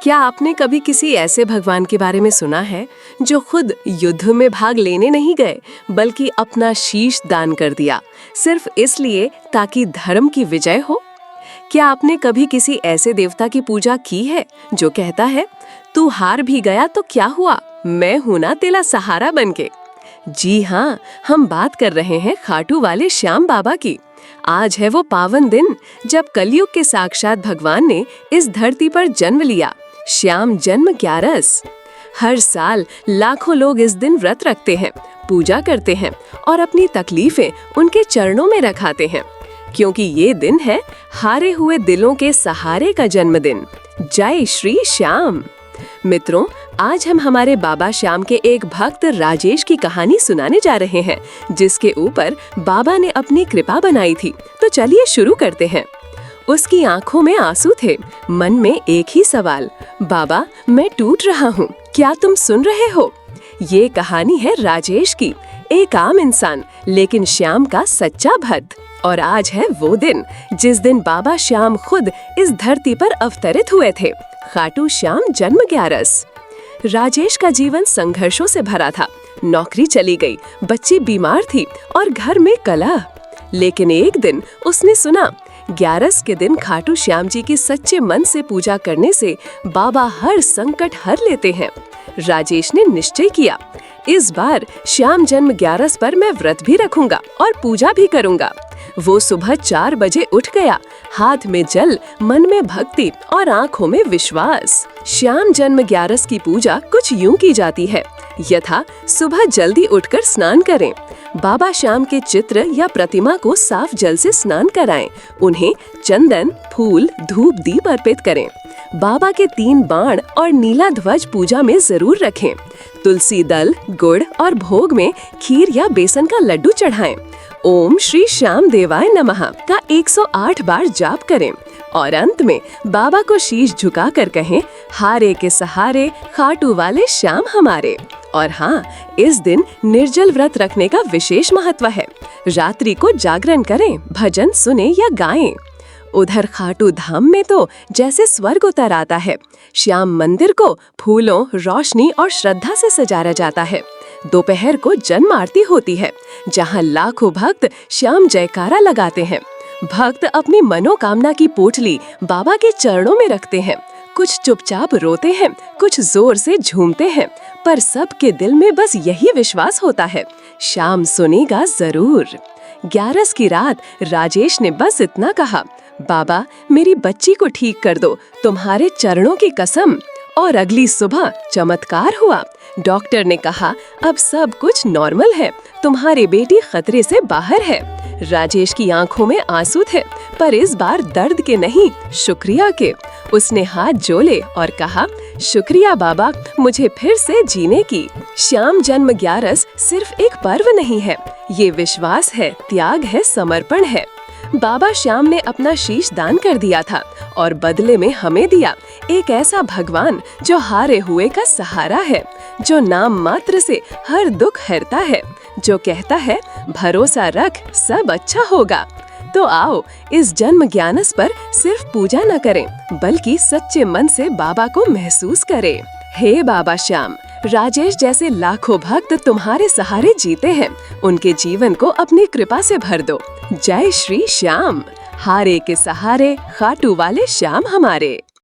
क्या आपने कभी किसी ऐसे भगवान के बारे में सुना है जो खुद युद्ध में भाग लेने नहीं गए बल्कि अपना शीश दान कर दिया, सिर्फ इसलिए ताकि धर्म की विजय हो? क्या आपने कभी किसी ऐसे देवता की पूजा की है जो कहता है, तू हार भी गया तो क्या हुआ, मैं हूं ना तेरा सहारा बनके? जी हाँ, हम बात कर रहे हैं खाटू वाले श्याम बाबा की। आज है वो पावन दिन जब कलयुग के साक्षात भगवान ने इस धरती पर जन्म लिया। श्याम जन्म 11। हर साल लाखों लोग इस दिन व्रत रखते हैं, पूजा करते हैं और अपनी तकलीफें उनके चरणों में रखाते हैं, क्योंकि ये दिन है हारे हुए दिलों के सहारे का जन्मदिन। जय श्री श्याम। मित्रों, आज हम हमारे बाबा श्याम के एक भक्त राजेश की कहानी सुनाने जा रहे हैं, जिसके ऊपर बाबा ने अपनी कृपा बनाई थी। तो चलिए शुरू करते हैं। उसकी आंखों में आंसू थे, मन में एक ही सवाल, बाबा मैं टूट रहा हूँ, क्या तुम सुन रहे हो? ये कहानी है राजेश की, एक आम इंसान लेकिन श्याम का सच्चा भक्त। और आज है वो दिन जिस दिन बाबा श्याम खुद इस धरती पर अवतरित हुए थे। खाटू श्याम जन्म 11। राजेश का जीवन संघर्षों से भरा था। नौकरी चली गई, बच्ची बीमार थी और घर में कलह। लेकिन एक दिन उसने सुना, 11 के दिन खाटू श्याम जी की सच्चे मन से पूजा करने से बाबा हर संकट हर लेते हैं। राजेश ने निश्चय किया, इस बार श्याम जन्म 11 पर मैं व्रत भी रखूंगा और पूजा भी करूंगा। वो सुबह 4 बजे उठ गया, हाथ में जल, मन में भक्ति और आंखों में विश्वास। श्याम जन्म 11 की पूजा कुछ यूं की जाती है, यथा सुबह जल्दी उठकर स्नान करें, बाबा श्याम के चित्र या प्रतिमा को साफ जल से स्नान कराएं, उन्हें चंदन, फूल, धूप, दीप अर्पित करें, बाबा के 3 बाण और नीला ध्वज पूजा में जरूर रखें, तुलसी दल, गुड़ और भोग में खीर या बेसन का लड्डू चढ़ाएं, ओम श्री श्याम देवाय नमः का 108 बार जाप करें और अंत में बाबा को शीश झुकाकर कहें, हारे के सहारे खाटू वाले श्याम हमारे। और हाँ, इस दिन निर्जल व्रत रखने का विशेष महत्व है। रात्रि को जागरण करें, भजन सुने या गाएं। उधर खाटू धाम में तो जैसे स्वर्ग उतर आता है। श्याम मंदिर को फूलों, रोशनी और श्रद्धा से सजाया जाता है। दोपहर को जन्म आरती होती है, जहां लाखों भक्त श्याम जयकारा लगाते हैं। भक्त अपनी मनोकामना की पोटली बाबा के चरणों में रखते हैं। कुछ चुपचाप रोते हैं, कुछ जोर से झूमते हैं, पर सबके दिल में बस यही विश्वास होता है, श्याम सुनेगा जरूर। 11 की रात राजेश ने बस इतना कहा, बाबा मेरी बच्ची को ठीक कर दो, तुम्हारे चरणों की कसम। और अगली सुबह चमत्कार हुआ। डॉक्टर ने कहा, अब सब कुछ नॉर्मल है, तुम्हारी बेटी खतरे से बाहर है। राजेश की आंखों में आंसू थे, पर इस बार दर्द के नहीं, शुक्रिया के। उसने हाथ जोड़े और कहा, शुक्रिया बाबा, मुझे फिर से जीने की। श्याम जन्म 11 सिर्फ एक पर्व नहीं है, ये विश्वास है, त्याग है, समर्पण है। बाबा श्याम ने अपना शीश दान कर दिया था और बदले में हमें दिया एक ऐसा भगवान जो हारे हुए का सहारा है, जो नाम मात्र से हर दुख हरता है, जो कहता है भरोसा रख, सब अच्छा होगा। तो आओ इस जन्म 11 पर सिर्फ पूजा न करें, बल्कि सच्चे मन से बाबा को महसूस करें। हे बाबा श्याम, राजेश जैसे लाखों भक्त तुम्हारे सहारे जीते हैं, उनके जीवन को अपनी कृपा से भर दो। जय श्री श्याम। हारे के सहारे खाटू वाले श्याम हमारे।